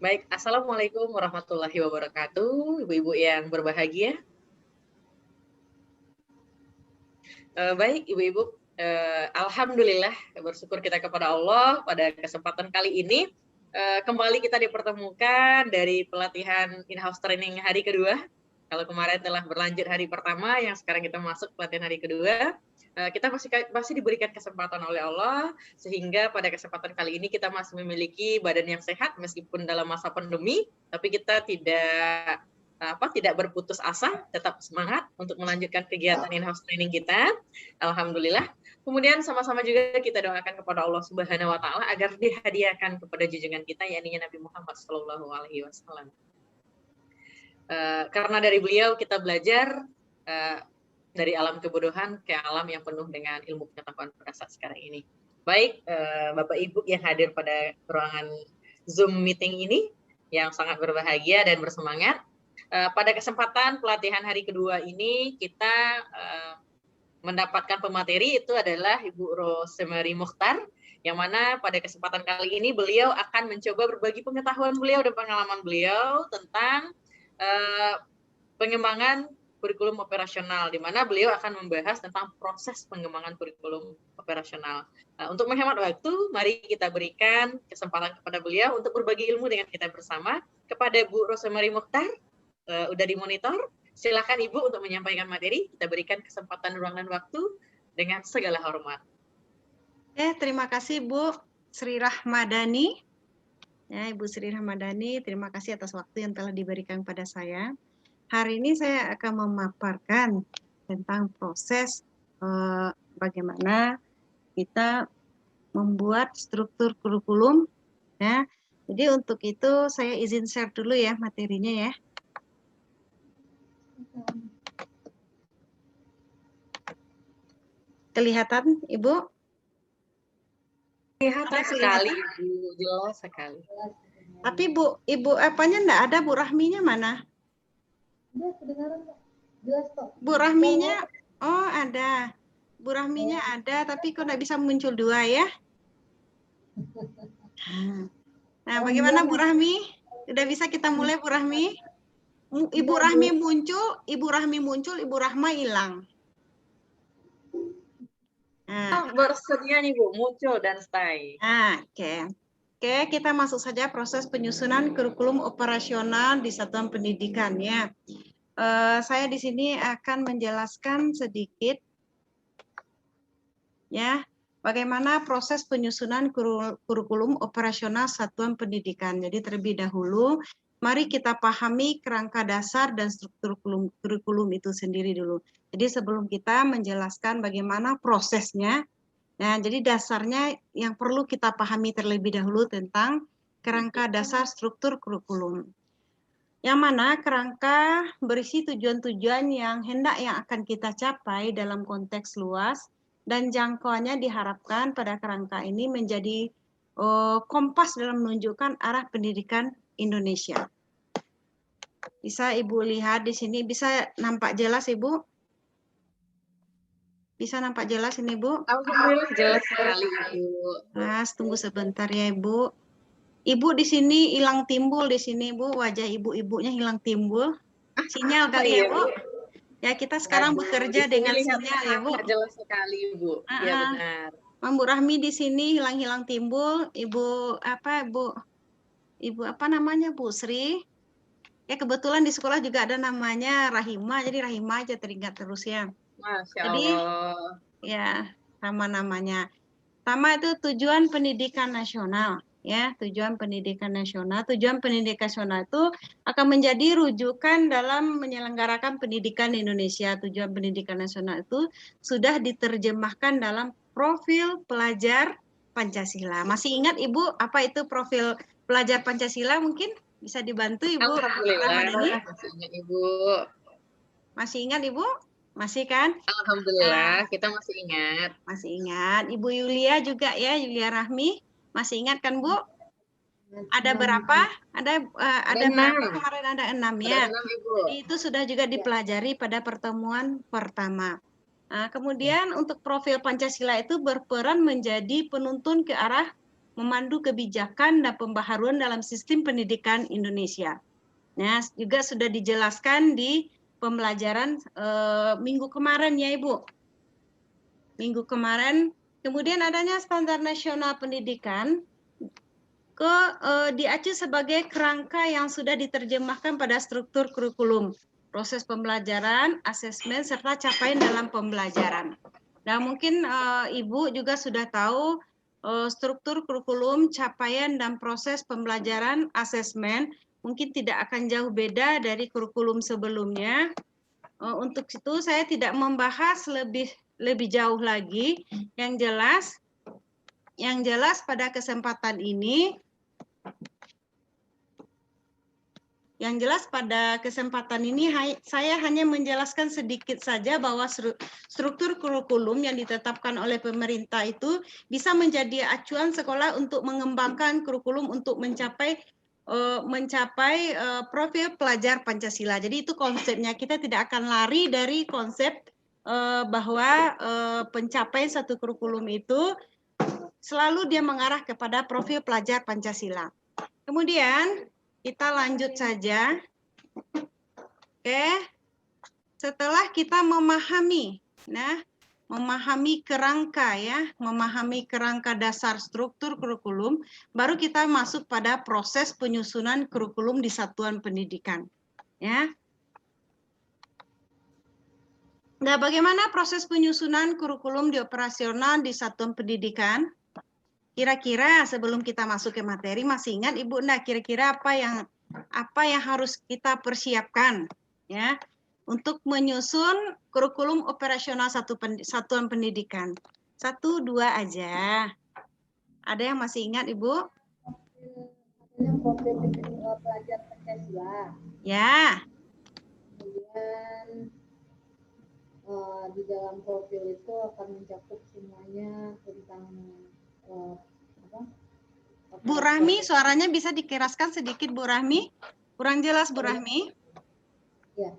Baik, Assalamualaikum warahmatullahi wabarakatuh, ibu-ibu yang berbahagia. Baik, ibu-ibu, alhamdulillah bersyukur kita kepada Allah pada kesempatan kali ini, kembali kita dipertemukan dari pelatihan in-house training hari kedua. Kalau kemarin telah berlanjut hari pertama, yang sekarang kita masuk pelatihan hari kedua, kita masih diberikan kesempatan oleh Allah, sehingga pada kesempatan kali ini kita masih memiliki badan yang sehat meskipun dalam masa pandemi, tapi kita tidak berputus asa, tetap semangat untuk melanjutkan kegiatan in-house training kita. Alhamdulillah. Kemudian sama-sama juga kita doakan kepada Allah Subhanahu wa taala agar dihadiahkan kepada junjungan kita yakni Nabi Muhammad sallallahu alaihi wasallam. Karena dari beliau kita belajar dari alam kebodohan ke alam yang penuh dengan ilmu pengetahuan pada saat sekarang ini. Baik, Bapak Ibu yang hadir pada ruangan Zoom meeting ini yang sangat berbahagia dan bersemangat. Pada kesempatan pelatihan hari kedua ini kita mendapatkan pemateri itu adalah Ibu Rosemary Mukhtar, yang mana pada kesempatan kali ini beliau akan mencoba berbagi pengetahuan beliau dan pengalaman beliau tentang pengembangan kurikulum operasional, di mana beliau akan membahas tentang proses pengembangan kurikulum operasional. Untuk menghemat waktu, mari kita berikan kesempatan kepada beliau untuk berbagi ilmu dengan kita bersama. Kepada Bu Rosemary Mukhtar, udah dimonitor, silakan Ibu untuk menyampaikan materi, kita berikan kesempatan ruang dan waktu dengan segala hormat. Terima kasih Bu Sri Rahmadani. Ya, Ibu Sri Rahmadani, terima kasih atas waktu yang telah diberikan pada saya. Hari ini saya akan memaparkan tentang proses bagaimana kita membuat struktur kurikulum. Ya, jadi untuk itu saya izin share dulu ya materinya ya. Kelihatan, Ibu? Kelihatan sekali, Ibu, jelas sekali. Tapi Ibu apanya enggak ada, Bu Rahminya mana? Udah kedengaran kok, jelas kok. Bu Rahminya, oh ada. Bu Rahminya ada, tapi kok enggak bisa muncul dua ya? Nah, bagaimana Bu Rahmi? Udah bisa kita mulai Bu Rahmi? Ibu Rahmi muncul, Ibu Rahma hilang. Nah, bersedia nih Bu, muncul dan stay. Oke, kita masuk saja proses penyusunan kurikulum operasional di satuan pendidikan ya. Saya di sini akan menjelaskan sedikit ya bagaimana proses penyusunan kurikulum operasional satuan pendidikan. Jadi terlebih dahulu mari kita pahami kerangka dasar dan struktur kurikulum itu sendiri dulu. Jadi sebelum kita menjelaskan bagaimana prosesnya, nah jadi dasarnya yang perlu kita pahami terlebih dahulu tentang kerangka dasar struktur kurikulum. Yang mana kerangka berisi tujuan-tujuan yang hendak yang akan kita capai dalam konteks luas dan jangkauannya diharapkan pada kerangka ini menjadi kompas dalam menunjukkan arah pendidikan Indonesia. Bisa Ibu lihat di sini, bisa nampak jelas Ibu? Bisa nampak jelas ini Bu? Alhamdulillah jelas sekali Ibu. Nah, tunggu sebentar ya Ibu. Ibu di sini hilang timbul di sini Bu, wajah ibu-ibunya hilang timbul. Sinyal kali ya Bu? Ya kita sekarang bekerja dengan sinyal ya Bu. Jelas sekali Bu. Iya benar. Bu Rahmi di sini hilang-hilang timbul. Ibu apa namanya Bu Sri? Ya kebetulan di sekolah juga ada namanya Rahima, jadi Rahima aja teringat terus ya. Masya Allah. Jadi ya sama namanya. Pertama itu tujuan pendidikan nasional. Ya, tujuan pendidikan nasional. Tujuan pendidikan nasional itu akan menjadi rujukan dalam menyelenggarakan pendidikan di Indonesia. Tujuan pendidikan nasional itu sudah diterjemahkan dalam profil pelajar Pancasila. Masih ingat Ibu apa itu profil pelajar Pancasila? Mungkin bisa dibantu Ibu. Alhamdulillah, masih ingat Ibu. Masih ingat Ibu? Masih kan? Alhamdulillah, kita masih ingat. Masih ingat. Ibu Yulia juga ya, Yulia Rahmi. Masih ingat kan Bu? Ada berapa? Ada berapa kemarin? Ada 6 ya. Jadi itu sudah juga dipelajari pada pertemuan pertama. Nah, kemudian untuk profil Pancasila itu berperan menjadi penuntun ke arah memandu kebijakan dan pembaharuan dalam sistem pendidikan Indonesia. Nah, juga sudah dijelaskan di pembelajaran minggu kemarin ya Ibu. Minggu kemarin, kemudian adanya standar nasional pendidikan diacu sebagai kerangka yang sudah diterjemahkan pada struktur kurikulum, proses pembelajaran, asesmen, serta capaian dalam pembelajaran. Nah, mungkin Ibu juga sudah tahu struktur kurikulum, capaian, dan proses pembelajaran, asesmen, mungkin tidak akan jauh beda dari kurikulum sebelumnya. Untuk itu saya tidak membahas lebih jauh lagi. Yang jelas pada kesempatan ini, saya hanya menjelaskan sedikit saja bahwa struktur kurikulum yang ditetapkan oleh pemerintah itu bisa menjadi acuan sekolah untuk mengembangkan kurikulum untuk mencapai profil pelajar Pancasila. Jadi itu konsepnya, kita tidak akan lari dari konsep bahwa pencapaian satu kurikulum itu selalu dia mengarah kepada profil pelajar Pancasila. Kemudian kita lanjut saja. Oke. Setelah kita memahami kerangka ya, memahami kerangka dasar struktur kurikulum, baru kita masuk pada proses penyusunan kurikulum di satuan pendidikan. Ya. Nah, bagaimana proses penyusunan kurikulum di operasional di satuan pendidikan? Kira-kira sebelum kita masuk ke materi, masih ingat Ibu, nah kira-kira apa yang harus kita persiapkan ya untuk menyusun kurikulum operasional satuan pendidikan? 1, 2 aja. Ada yang masih ingat Ibu? Profil pelajar Pancasila. Ya. Kemudian di dalam profil itu akan mencakup semuanya tentang Bu Rahmi, suaranya bisa dikeraskan sedikit Bu Rahmi? Kurang jelas Bu Rahmi? Ya,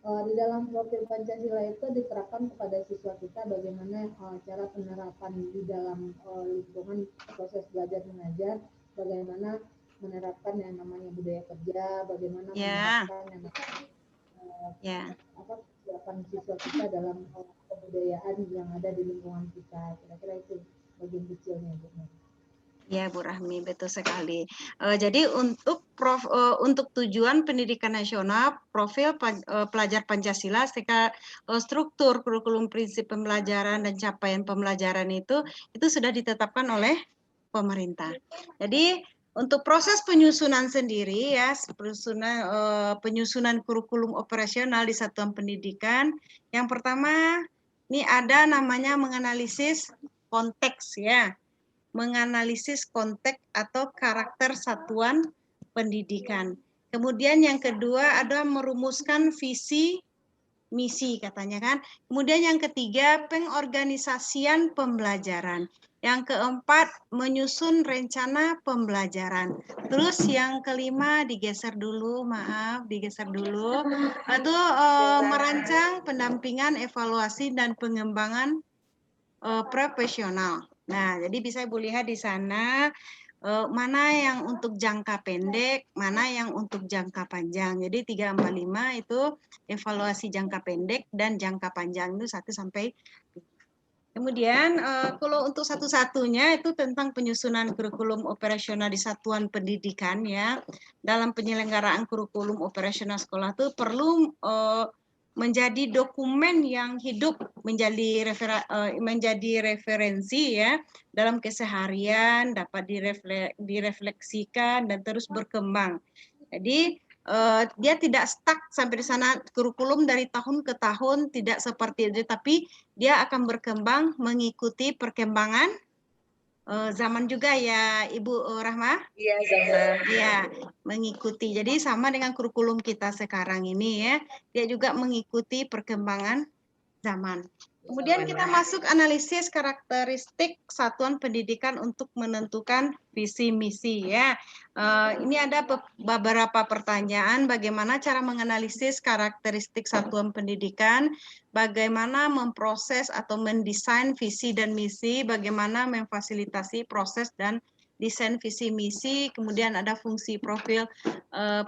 di dalam profil Pancasila itu diterapkan kepada siswa kita bagaimana cara penerapan di dalam lingkungan proses belajar mengajar, bagaimana menerapkan yang namanya budaya kerja, bagaimana menerapkan yang namanya kesiapan siswa kita dalam kebudayaan yang ada di lingkungan kita. Kira-kira itu bagian kecilnya. Ya Bu Rahmi, betul sekali. Jadi untuk tujuan pendidikan nasional, profil pelajar Pancasila, struktur kurikulum, prinsip pembelajaran dan capaian pembelajaran itu sudah ditetapkan oleh pemerintah. Jadi untuk proses penyusunan sendiri ya, penyusunan kurikulum operasional di satuan pendidikan, yang pertama ini ada namanya menganalisis konteks ya. Menganalisis konteks atau karakter satuan pendidikan. Kemudian yang kedua ada merumuskan visi misi katanya kan. Kemudian yang ketiga pengorganisasian pembelajaran. Yang keempat menyusun rencana pembelajaran. Terus yang kelima digeser dulu, itu merancang pendampingan, evaluasi dan pengembangan profesional. Nah, jadi bisa Ibu lihat di sana mana yang untuk jangka pendek, mana yang untuk jangka panjang. Jadi 3, 4, 5 itu evaluasi jangka pendek dan jangka panjang itu 1 sampai 3. Kemudian kalau untuk satu-satunya itu tentang penyusunan kurikulum operasional di satuan pendidikan ya. Dalam penyelenggaraan kurikulum operasional sekolah itu perlu menjadi dokumen yang hidup, menjadi referensi ya dalam keseharian, dapat direfleksikan dan terus berkembang. Jadi dia tidak stuck sampai di sana, kurikulum dari tahun ke tahun tidak seperti itu, tapi dia akan berkembang mengikuti perkembangan zaman juga ya Ibu Rahma? Iya, zaman. Iya, mengikuti. Jadi sama dengan kurikulum kita sekarang ini ya, dia juga mengikuti perkembangan zaman. Kemudian kita masuk analisis karakteristik satuan pendidikan untuk menentukan visi misi ya. Ini ada beberapa pertanyaan bagaimana cara menganalisis karakteristik satuan pendidikan, bagaimana memproses atau mendesain visi dan misi, bagaimana memfasilitasi proses dan desain visi misi, kemudian ada fungsi profil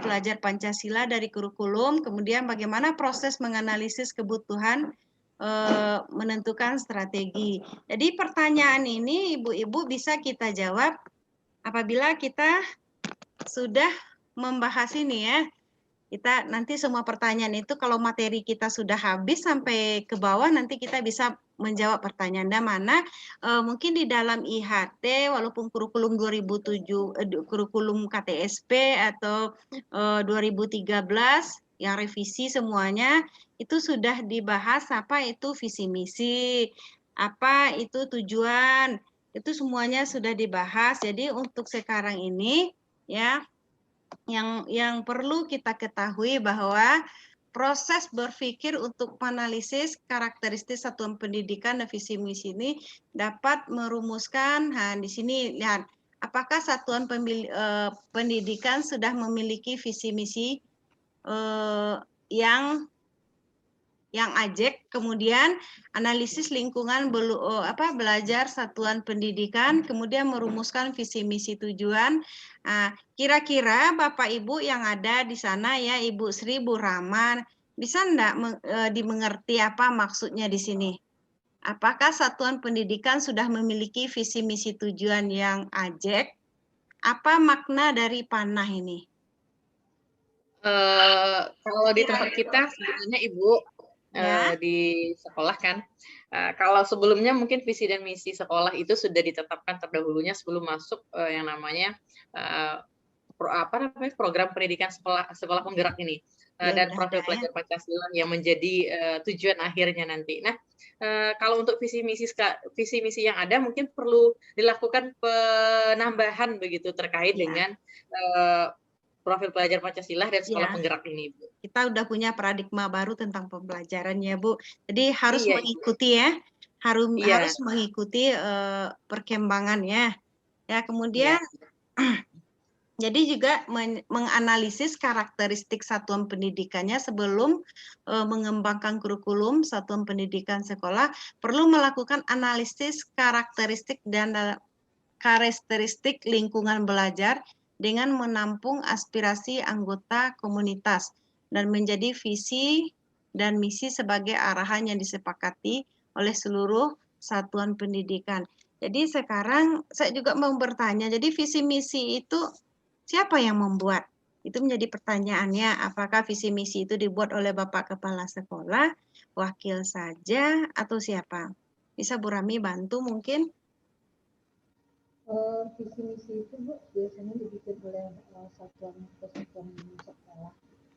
pelajar Pancasila dari kurikulum, kemudian bagaimana proses menganalisis kebutuhan, menentukan strategi. Jadi pertanyaan ini Ibu-ibu bisa kita jawab apabila kita sudah membahas ini ya. Kita nanti semua pertanyaan itu kalau materi kita sudah habis sampai ke bawah nanti kita bisa menjawab pertanyaan. Dan mana mungkin di dalam IHT walaupun kurikulum 2007 kurikulum KTSP atau 2013 yang revisi semuanya itu sudah dibahas apa itu visi misi, apa itu tujuan, itu semuanya sudah dibahas. Jadi untuk sekarang ini ya yang perlu kita ketahui bahwa proses berpikir untuk menganalisis karakteristik satuan pendidikan dan visi misi ini dapat merumuskan, di sini lihat, apakah satuan pendidikan sudah memiliki visi misi yang ajek, kemudian analisis lingkungan belajar satuan pendidikan, kemudian merumuskan visi misi tujuan. Kira-kira Bapak Ibu yang ada di sana ya, Ibu Sri, Bu Rahman, bisa enggak dimengerti apa maksudnya di sini? Apakah satuan pendidikan sudah memiliki visi misi tujuan yang ajek? Apa makna dari panah ini? Kalau di tempat kita sebenarnya Ibu, di sekolah kan, kalau sebelumnya mungkin visi dan misi sekolah itu sudah ditetapkan terdahulunya sebelum masuk yang namanya program pendidikan sekolah penggerak ini, dan profil pelajar Pancasila yang menjadi tujuan akhirnya nanti. Nah, kalau untuk visi misi yang ada mungkin perlu dilakukan penambahan begitu terkait dengan profil pelajar Pancasila dan sekolah penggerak ini, Bu. Kita udah punya paradigma baru tentang pembelajaran ya, Bu. Jadi harus mengikuti ya, harus mengikuti perkembangannya. Ya, kemudian jadi juga menganalisis karakteristik satuan pendidikannya sebelum mengembangkan kurikulum satuan pendidikan sekolah, perlu melakukan analisis karakteristik dan karakteristik lingkungan belajar dengan menampung aspirasi anggota komunitas dan menjadi visi dan misi sebagai arahan yang disepakati oleh seluruh satuan pendidikan. Jadi sekarang saya juga mau bertanya, jadi visi misi itu siapa yang membuat? Itu menjadi pertanyaannya, apakah visi misi itu dibuat oleh Bapak Kepala Sekolah, wakil saja, atau siapa? Bisa Bu Rami bantu mungkin? Visi misi itu Bu biasanya dibikin oleh satuan sekolah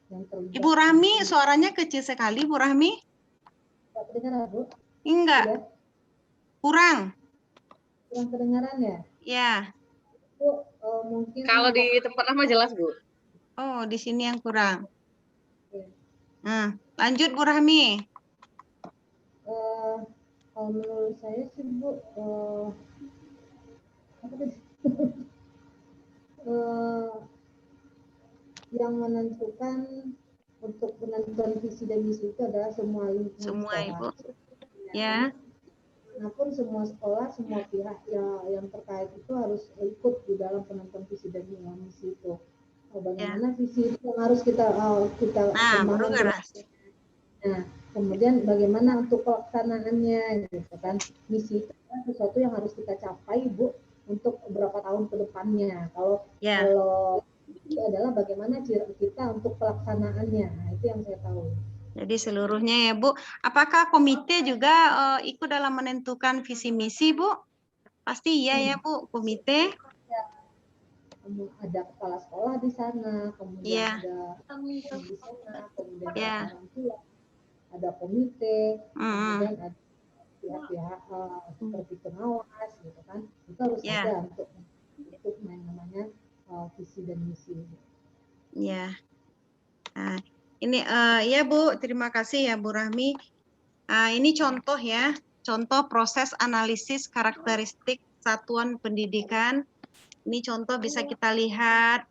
yang terlibat. Ibu Rami suaranya kecil sekali, Bu Rami. Tidak kedengaran Bu? Enggak. Sudah? Kurang kedengaran ya? Ya. Bu, mungkin kalau di tempat lama jelas Bu. Oh, di sini yang kurang. Lanjut Bu Rahmi. Kalau menurut saya sih Bu, yang menentukan untuk penentuan visi dan misi itu adalah semua lingkungan semua sekolah. Ibu. Ya. Manapun semua sekolah, semua pihak yang terkait itu harus ikut di dalam penentuan visi dan misi itu. Bagaimana visi itu yang harus kita kembangkan. Nah, kemudian bagaimana untuk pelaksanaannya, gitu kan? Misi itu kan sesuatu yang harus kita capai, Bu, untuk beberapa tahun ke depannya. Kalau itu adalah bagaimana kita untuk pelaksanaannya. Nah, itu yang saya tahu. Jadi seluruhnya ya Bu. Apakah komite juga ikut dalam menentukan visi misi Bu? Pasti iya ya Bu, komite. Ada kepala sekolah di sana, kemudian ada di sana, kemudian ada orang tua, ada komite, kemudian ada pihak-pihak seperti pengawas, gitu kan. Itu harus ada untuk yang namanya visi dan misi. Ya. Nah, ini ya Bu, terima kasih ya Bu Rahmi. Ini contoh ya, contoh proses analisis karakteristik satuan pendidikan. Ini contoh bisa kita lihat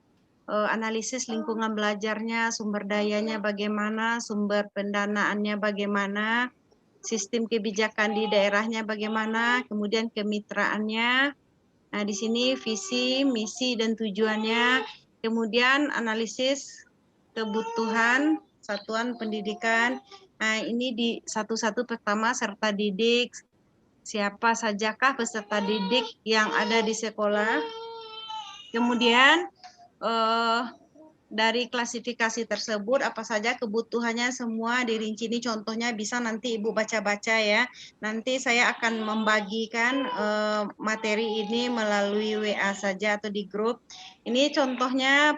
analisis lingkungan belajarnya, sumber dayanya bagaimana, sumber pendanaannya bagaimana, sistem kebijakan di daerahnya bagaimana, kemudian kemitraannya, Nah, di sini visi, misi, dan tujuannya. Kemudian analisis kebutuhan satuan pendidikan. Nah, ini di satu-satu pertama serta didik. Siapa sajakah peserta didik yang ada di sekolah? Kemudian dari klasifikasi tersebut apa saja kebutuhannya semua dirinci. Ini contohnya bisa nanti Ibu baca-baca ya. Nanti saya akan membagikan materi ini melalui WA saja atau di grup. Ini contohnya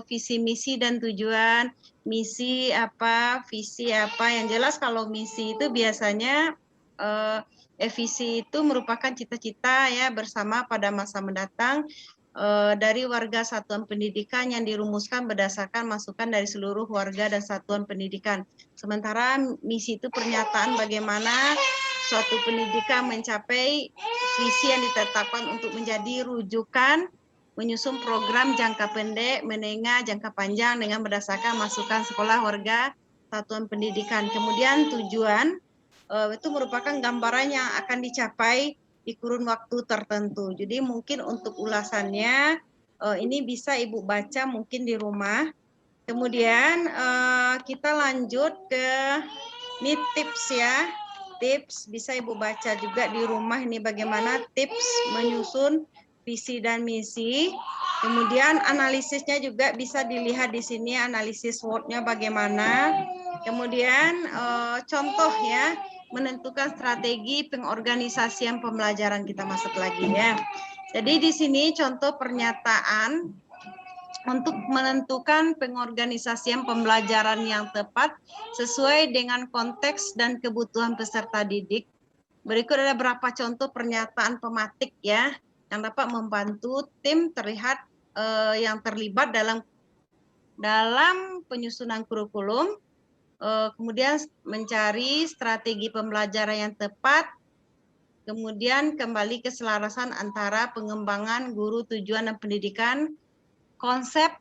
visi misi dan tujuan. Misi apa, visi apa. Yang jelas kalau misi itu biasanya visi itu merupakan cita-cita ya bersama pada masa mendatang dari warga satuan pendidikan yang dirumuskan berdasarkan masukan dari seluruh warga dan satuan pendidikan. Sementara misi itu pernyataan bagaimana suatu pendidikan mencapai visi yang ditetapkan untuk menjadi rujukan menyusun program jangka pendek, menengah, jangka panjang dengan berdasarkan masukan sekolah warga satuan pendidikan. Kemudian tujuan itu merupakan gambaran yang akan dicapai di kurun waktu tertentu. Jadi mungkin untuk ulasannya ini bisa Ibu baca mungkin di rumah. Kemudian kita lanjut ke ini tips ya. Tips bisa Ibu baca juga di rumah ini bagaimana tips menyusun visi dan misi. Kemudian analisisnya juga bisa dilihat di sini analisis SWOT-nya bagaimana. Kemudian contoh ya menentukan strategi pengorganisasian pembelajaran kita masuk lagi ya. Jadi di sini contoh pernyataan untuk menentukan pengorganisasian pembelajaran yang tepat sesuai dengan konteks dan kebutuhan peserta didik. Berikut ada beberapa contoh pernyataan pematik ya yang dapat membantu tim terlihat yang terlibat dalam penyusunan kurikulum. Kemudian mencari strategi pembelajaran yang tepat, kemudian kembali keselarasan antara pengembangan guru, tujuan dan pendidikan, konsep,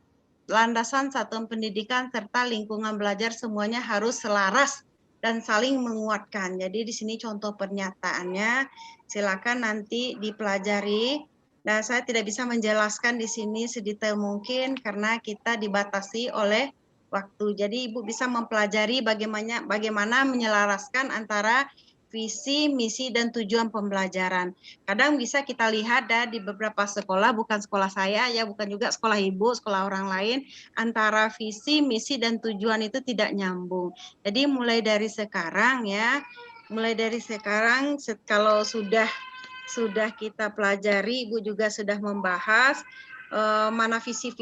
landasan satuan pendidikan, serta lingkungan belajar semuanya harus selaras dan saling menguatkan. Jadi di sini contoh pernyataannya, silakan nanti dipelajari. Nah, saya tidak bisa menjelaskan di sini sedetail mungkin karena kita dibatasi oleh waktu. Jadi Ibu bisa mempelajari bagaimana menyelaraskan antara visi, misi, dan tujuan pembelajaran. Kadang bisa kita lihat di beberapa sekolah, bukan sekolah saya ya, bukan juga sekolah Ibu, sekolah orang lain, antara visi, misi, dan tujuan itu tidak nyambung. Jadi mulai dari sekarang ya, kalau sudah kita pelajari, Ibu juga sudah membahas mana visi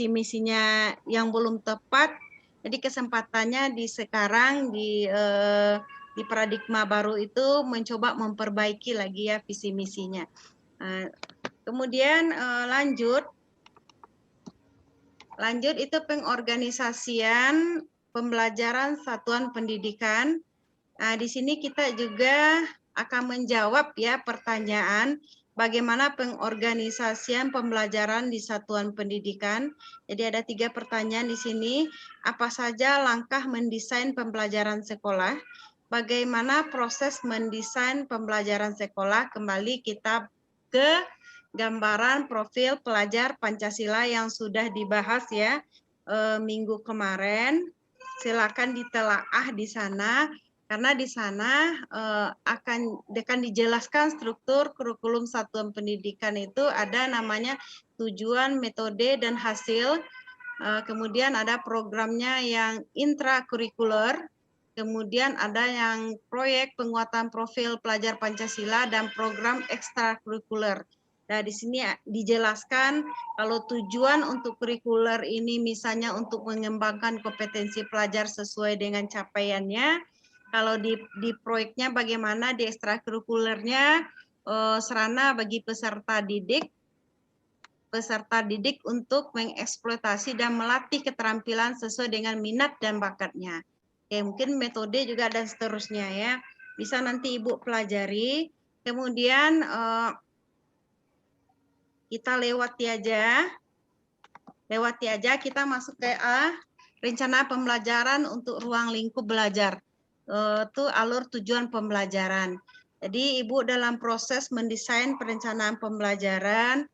misinya yang belum tepat. Jadi kesempatannya di sekarang di paradigma baru itu mencoba memperbaiki lagi ya visi misinya. Kemudian lanjut itu pengorganisasian pembelajaran satuan pendidikan. Nah, di sini kita juga akan menjawab ya pertanyaan bagaimana pengorganisasian pembelajaran di satuan pendidikan. Jadi ada 3 pertanyaan di sini. Apa saja langkah mendesain pembelajaran sekolah? Bagaimana proses mendesain pembelajaran sekolah? Kembali kita ke gambaran profil pelajar Pancasila yang sudah dibahas ya minggu kemarin. Silakan ditelaah di sana. Karena di sana akan dijelaskan struktur kurikulum satuan pendidikan itu ada namanya tujuan, metode, dan hasil. Kemudian ada programnya yang intrakurikuler. Kemudian ada yang proyek penguatan profil pelajar Pancasila dan program ekstrakurikuler. Nah, di sini dijelaskan kalau tujuan untuk kurikuler ini misalnya untuk mengembangkan kompetensi pelajar sesuai dengan capaiannya. Kalau di proyeknya bagaimana, di ekstrakurikulernya sarana bagi peserta didik untuk mengeksploitasi dan melatih keterampilan sesuai dengan minat dan bakatnya. Oke, mungkin metode juga dan seterusnya ya. Bisa nanti Ibu pelajari. Kemudian kita lewati aja kita masuk ke rencana pembelajaran untuk ruang lingkup belajar. Itu alur tujuan pembelajaran. Jadi Ibu dalam proses mendesain perencanaan pembelajaran,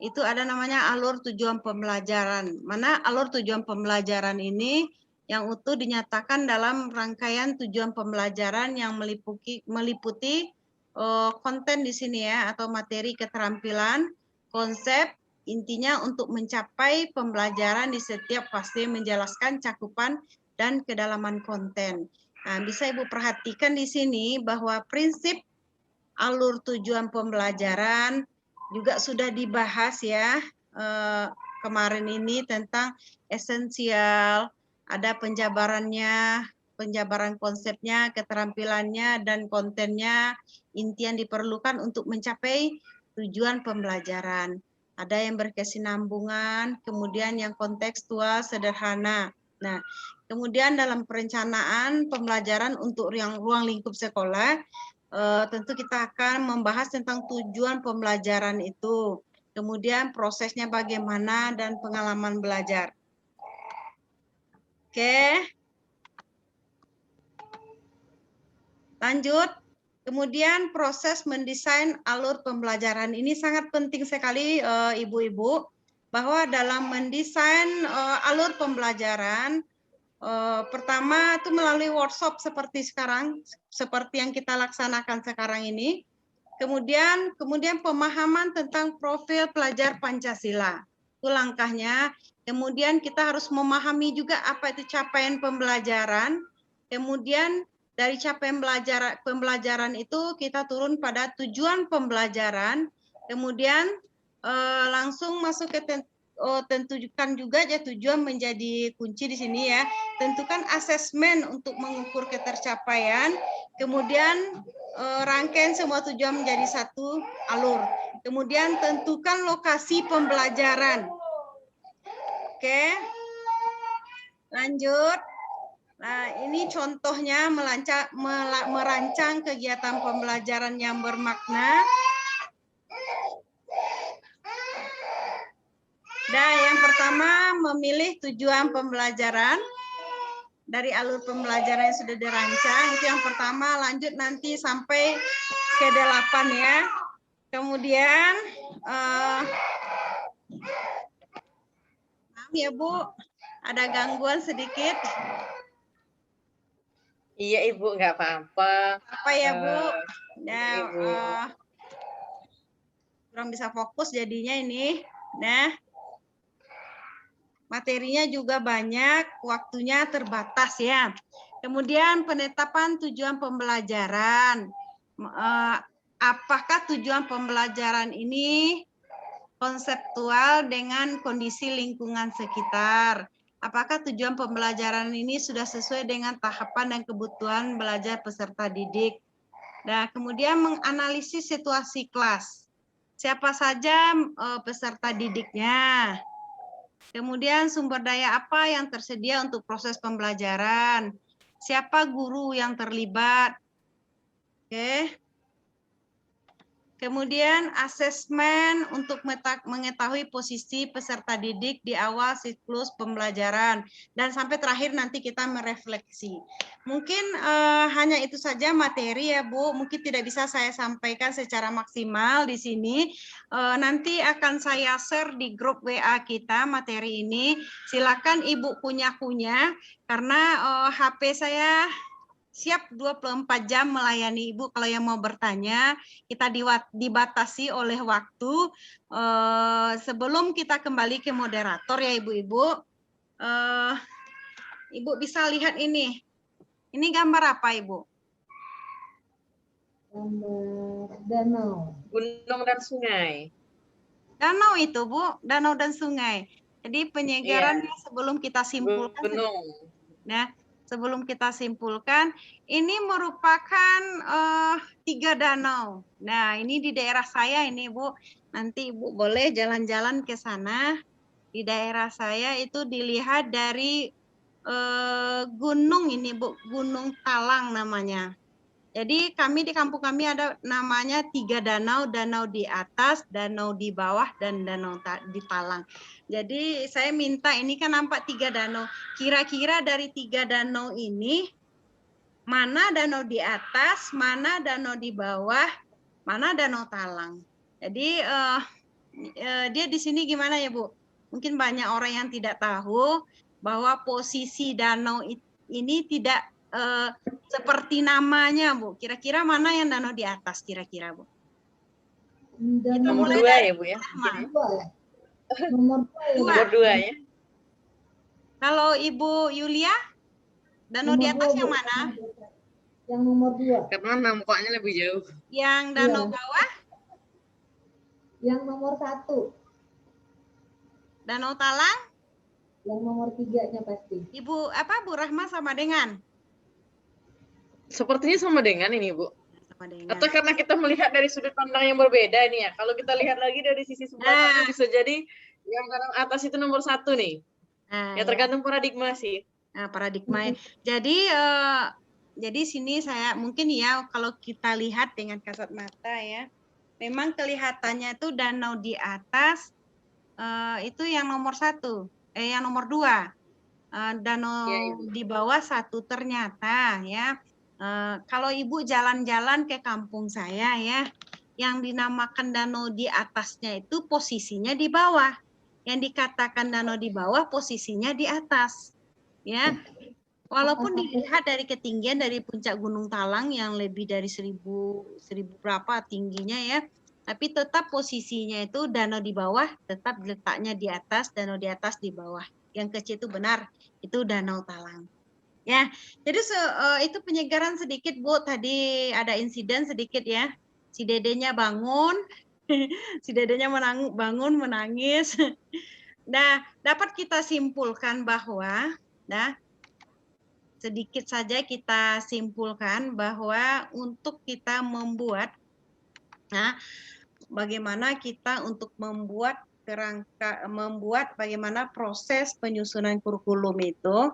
itu ada namanya alur tujuan pembelajaran. Mana alur tujuan pembelajaran ini yang utuh dinyatakan dalam rangkaian tujuan pembelajaran yang meliputi konten di sini ya, atau materi keterampilan, konsep, intinya untuk mencapai pembelajaran di setiap fase menjelaskan cakupan dan kedalaman konten. Nah, bisa Ibu perhatikan di sini bahwa prinsip alur tujuan pembelajaran juga sudah dibahas ya kemarin ini tentang esensial, ada penjabarannya, penjabaran konsepnya, keterampilannya, dan kontennya, inti yang diperlukan untuk mencapai tujuan pembelajaran. Ada yang berkesinambungan, kemudian yang kontekstual, sederhana. Nah, kemudian dalam perencanaan pembelajaran untuk ruang lingkup sekolah, tentu kita akan membahas tentang tujuan pembelajaran itu, kemudian prosesnya bagaimana dan pengalaman belajar. Oke, lanjut. Kemudian proses mendesain alur pembelajaran ini sangat penting sekali ibu-ibu, bahwa dalam mendesain alur pembelajaran, pertama itu melalui workshop seperti sekarang, seperti yang kita laksanakan sekarang ini. Kemudian pemahaman tentang profil pelajar Pancasila. Itu langkahnya. Kemudian kita harus memahami juga apa itu capaian pembelajaran. Kemudian dari capaian pembelajaran itu kita turun pada tujuan pembelajaran. Kemudian langsung masuk ke tentukan juga ya tujuan menjadi kunci di sini ya. Tentukan asesmen untuk mengukur ketercapaian. Kemudian rangkaian semua tujuan menjadi satu alur. Kemudian tentukan lokasi pembelajaran. Oke. Lanjut. Nah, ini contohnya merancang kegiatan pembelajaran yang bermakna. Nah, yang pertama memilih tujuan pembelajaran dari alur pembelajaran yang sudah dirancang. Itu yang pertama, lanjut nanti sampai ke 8 ya. Kemudian, maaf ya Bu, ada gangguan sedikit. Iya Ibu, nggak apa-apa. Apa ya Bu? Nah, Ibu. kurang bisa fokus jadinya ini. Nah, materinya juga banyak, waktunya terbatas ya. Kemudian penetapan tujuan pembelajaran. Apakah tujuan pembelajaran ini konseptual dengan kondisi lingkungan sekitar? Apakah tujuan pembelajaran ini sudah sesuai dengan tahapan dan kebutuhan belajar peserta didik? Nah, kemudian menganalisis situasi kelas. Siapa saja peserta didiknya? Kemudian sumber daya apa yang tersedia untuk proses pembelajaran? Siapa guru yang terlibat? Oke. Kemudian asesmen untuk mengetahui posisi peserta didik di awal siklus pembelajaran. Dan sampai terakhir nanti kita merefleksi. Mungkin hanya itu saja materi ya Bu. Mungkin tidak bisa saya sampaikan secara maksimal di sini. Nanti akan saya share di grup WA kita materi ini. Silakan Ibu kunyah-kunyah karena HP saya siap 24 jam melayani Ibu kalau yang mau bertanya. Kita dibatasi oleh waktu. Sebelum kita kembali ke moderator ya Ibu-Ibu. Ibu bisa lihat ini. Ini gambar apa Ibu? Gambar danau. Gunung dan sungai. Danau itu Bu, danau dan sungai. Jadi penyegarannya sebelum kita simpulkan. Gunung. Nah, sebelum kita simpulkan, ini merupakan 3 danau. Nah, ini di daerah saya ini Bu. Nanti Ibu boleh jalan-jalan ke sana. Di daerah saya itu dilihat dari gunung ini Bu, Gunung Talang namanya. Jadi kami di kampung kami ada namanya 3 danau, danau di atas, danau di bawah, dan danau di Talang. Jadi saya minta, ini kan nampak 3 danau. Kira-kira dari 3 danau ini, mana danau di atas, mana danau di bawah, mana danau talang. Jadi dia di sini gimana ya Bu? Mungkin banyak orang yang tidak tahu bahwa posisi danau ini tidak seperti namanya Bu. Kira-kira mana yang danau di atas kira-kira Bu? Nomor 2 ya Bu ya? Nomor 2 ya. Nomor 2 ya. Kalau Ibu Yulia, danau di atas yang mana? Yang nomor 2. Karena nampaknya lebih jauh. Yang danau bawah? Yang nomor 1. Danau Talang? Yang nomor 3-nya pasti. Ibu Bu Rahma sama dengan? Sepertinya sama dengan ini Bu. Sama dengan. Atau karena kita melihat dari sudut pandang yang berbeda nih ya. Kalau kita lihat lagi dari sisi sebelah sana bisa jadi yang kanan atas itu nomor 1 nih. Ya tergantung paradigma sih. Nah, paradigma. Jadi sini saya mungkin ya kalau kita lihat dengan kasat mata ya, memang kelihatannya itu danau di atas itu yang nomor 1, yang nomor 2, danau ya, di bawah 1 ternyata ya. Kalau Ibu jalan-jalan ke kampung saya ya, yang dinamakan danau di atasnya itu posisinya di bawah. Yang dikatakan danau di bawah posisinya di atas. Ya. Walaupun dilihat dari ketinggian dari puncak Gunung Talang yang lebih dari 1000 berapa tingginya ya, tapi tetap posisinya itu danau di bawah, tetap letaknya di atas, danau di atas di bawah. Yang kecil itu benar, itu Danau Talang. Ya, jadi itu penyegaran sedikit Bu. Tadi ada insiden sedikit ya. Si dedenya bangun, si dedenya bangun menangis. Nah, dapat kita simpulkan bahwa, sedikit saja kita simpulkan bahwa untuk kita membuat, bagaimana kita untuk membuat bagaimana proses penyusunan kurikulum itu,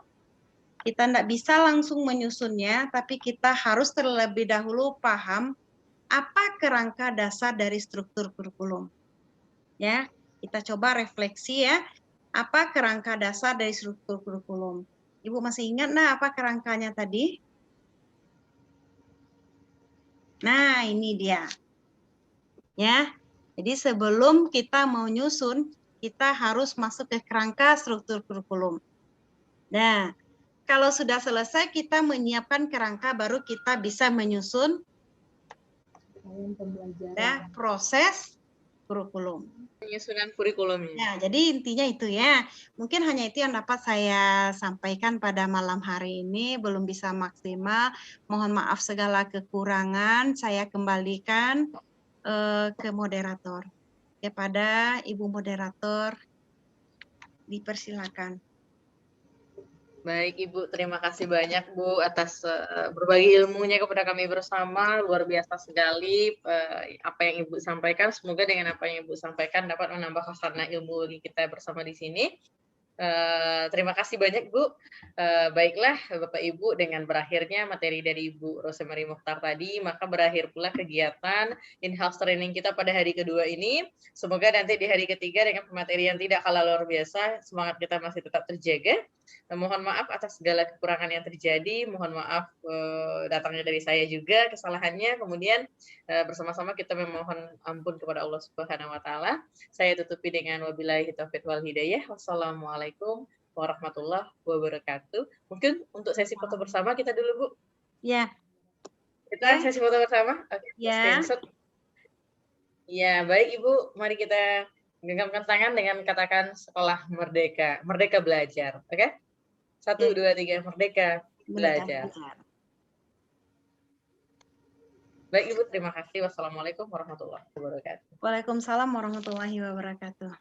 kita tidak bisa langsung menyusunnya, tapi kita harus terlebih dahulu paham apa kerangka dasar dari struktur kurikulum. Ya, kita coba refleksi ya, apa kerangka dasar dari struktur kurikulum. Ibu masih ingat apa kerangkanya tadi? Nah, ini dia. Ya. Jadi sebelum kita mau nyusun, kita harus masuk ke kerangka struktur kurikulum. Nah, kalau sudah selesai kita menyiapkan kerangka, baru kita bisa menyusun proses kurikulum. Penyusunan kurikulumnya. Ya, jadi intinya itu ya. Mungkin hanya itu yang dapat saya sampaikan pada malam hari ini. Belum bisa maksimal. Mohon maaf segala kekurangan. Saya kembalikan ke moderator. Kepada Ibu moderator, dipersilakan. Baik Ibu, terima kasih banyak Bu atas berbagi ilmunya kepada kami bersama. Luar biasa sekali apa yang Ibu sampaikan. Semoga dengan apa yang Ibu sampaikan dapat menambah khazanah ilmu kita bersama di sini. Terima kasih banyak Bu. Baiklah Bapak Ibu, dengan berakhirnya materi dari Ibu Rosemary Mokhtar tadi, maka berakhir pula kegiatan in-house training kita pada hari kedua ini. Semoga nanti di hari ketiga dengan materi yang tidak kalah luar biasa, semangat kita masih tetap terjaga. Mohon maaf atas segala kekurangan yang terjadi, mohon maaf datangnya dari saya juga kesalahannya. Kemudian bersama-sama kita memohon ampun kepada Allah Subhanahu wa taala. Saya tutupi dengan wabillahi taufiq wal hidayah. Wassalamualaikum warahmatullahi wabarakatuh. Mungkin untuk sesi foto bersama kita dulu Bu. Ya. Kita sesi foto bersama. Oke. Ya. Ya, baik Ibu, mari kita genggamkan tangan dengan katakan sekolah merdeka, merdeka belajar. Oke? 1, 2, 3, merdeka belajar. Baik Ibu, terima kasih. Wassalamualaikum warahmatullahi wabarakatuh. Waalaikumsalam warahmatullahi wabarakatuh.